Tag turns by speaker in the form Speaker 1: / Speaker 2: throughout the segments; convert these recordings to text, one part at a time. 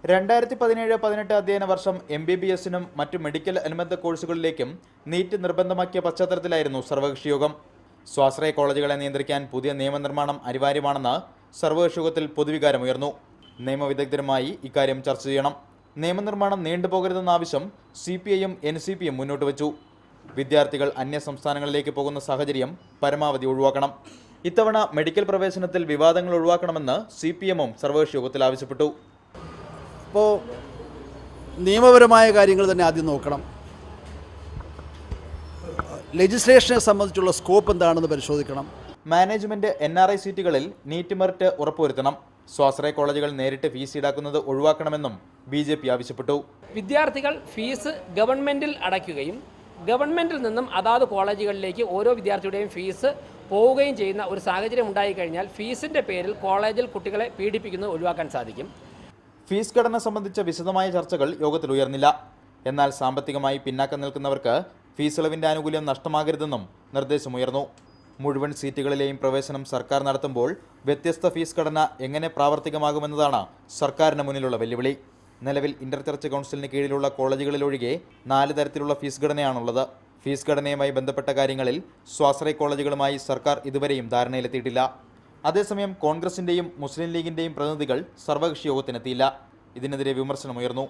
Speaker 1: 2017-18 അധ്യയന വർഷം MBBS-നും മറ്റു മെഡിക്കൽ അനുബന്ധ കോഴ്സുകളിലേക്കും നീറ്റ് നിർബന്ധമാക്കിയ പശ്ചാത്തലത്തിലായിരുന്നു സർവകക്ഷി യോഗം. സ്വാശ്രയ കോളേജുകളെ നിയന്ത്രിക്കാൻ പുതിയ നിയമനിർമ്മാണം അനിവാര്യമാണെന്ന് സർവകക്ഷി യോഗത്തിൽ പൊതുവികാരമുയർന്നു. നിയമവിദഗ്ധരുമായി ഇക്കാര്യം ചർച്ച ചെയ്യണം. നിയമനിർമ്മാണം നീണ്ടുപോകരുതെന്ന ആവശ്യം CPI-യും NCP-യും മുന്നോട്ട് വച്ചു. വിദ്യാർത്ഥികൾ അന്യ സംസ്ഥാനങ്ങളിലേക്ക് പോകുന്ന സാഹചര്യം പരമാവധി ഒഴിവാക്കണം. ഇത്തവണ മെഡിക്കൽ പ്രവേശനത്തിൽ വിവാദങ്ങൾ ഒഴിവാക്കണമെന്ന് CPM-ഉം സർവകക്ഷി യോഗത്തിൽ ആവശ്യപ്പെട്ടു.
Speaker 2: അപ്പോൾ നിയമപരമായ കാര്യങ്ങൾ തന്നെ ആദ്യം നോക്കണം. ലെജിസ്ലേഷനെ സംബന്ധിച്ചുള്ള സ്കോപ്പ് എന്താണെന്ന് പരിശോധിക്കണം.
Speaker 1: മാനേജ്മെന്റ് NRI സീറ്റുകളിൽ നീറ്റ് മെറിറ്റ് ഉറപ്പുവരുത്തണം. സ്വാശ്രയ കോളേജുകൾ നേരിട്ട് ഫീസ് ഈടാക്കുന്നത് ഒഴിവാക്കണമെന്നും BJP ആവശ്യപ്പെട്ടു.
Speaker 3: വിദ്യാർത്ഥികൾ ഫീസ് ഗവൺമെൻറ്റിൽ അടയ്ക്കുകയും ഗവൺമെൻറ്റിൽ നിന്നും അതാത് കോളേജുകളിലേക്ക് ഓരോ വിദ്യാർത്ഥിയുടെയും ഫീസ് പോവുകയും ചെയ്യുന്ന ഒരു സാഹചര്യം ഉണ്ടായിക്കഴിഞ്ഞാൽ ഫീസിൻ്റെ പേരിൽ കോളേജിൽ കുട്ടികളെ പീഡിപ്പിക്കുന്നത് ഒഴിവാക്കാൻ സാധിക്കും.
Speaker 1: ഫീസ് ഘടന സംബന്ധിച്ച വിശദമായ ചർച്ചകൾ യോഗത്തിൽ ഉയർന്നില്ല. എന്നാൽ സാമ്പത്തികമായി പിന്നാക്കം നിൽക്കുന്നവർക്ക് ഫീസ് ഇളവിൻ്റെ ആനുകൂല്യം നഷ്ടമാകരുതെന്നും നിർദ്ദേശമുയർന്നു. മുഴുവൻ സീറ്റുകളിലെയും പ്രവേശനം സർക്കാർ നടത്തുമ്പോൾ വ്യത്യസ്ത ഫീസ് ഘടന എങ്ങനെ പ്രാവർത്തികമാകുമെന്നതാണ് സർക്കാരിന് മുന്നിലുള്ള വെല്ലുവിളി. നിലവിൽ ഇന്റർ ചർച്ച് കൗൺസിലിന് കീഴിലുള്ള കോളേജുകളിലൊഴികെ 4 തരത്തിലുള്ള ഫീസ് ഘടനയാണുള്ളത്. ഫീസ് ഘടനയുമായി ബന്ധപ്പെട്ട കാര്യങ്ങളിൽ സ്വാശ്രയ കോളേജുകളുമായി സർക്കാർ ഇതുവരെയും ധാരണയിലെത്തിയിട്ടില്ല. അതേസമയം കോൺഗ്രസിന്റെയും മുസ്ലിം ലീഗിന്റെയും പ്രതിനിധികൾ സർവകക്ഷി യോഗത്തിനെത്തിയില്ല. ഇതിനെതിരെ വിമർശനമുയർന്നു.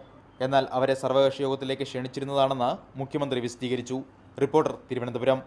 Speaker 1: എന്നാൽ അവരെ സർവകക്ഷി യോഗത്തിലേക്ക് ക്ഷണിച്ചിരുന്നതാണെന്ന് മുഖ്യമന്ത്രി വിശദീകരിച്ചു. റിപ്പോർട്ടർ, തിരുവനന്തപുരം.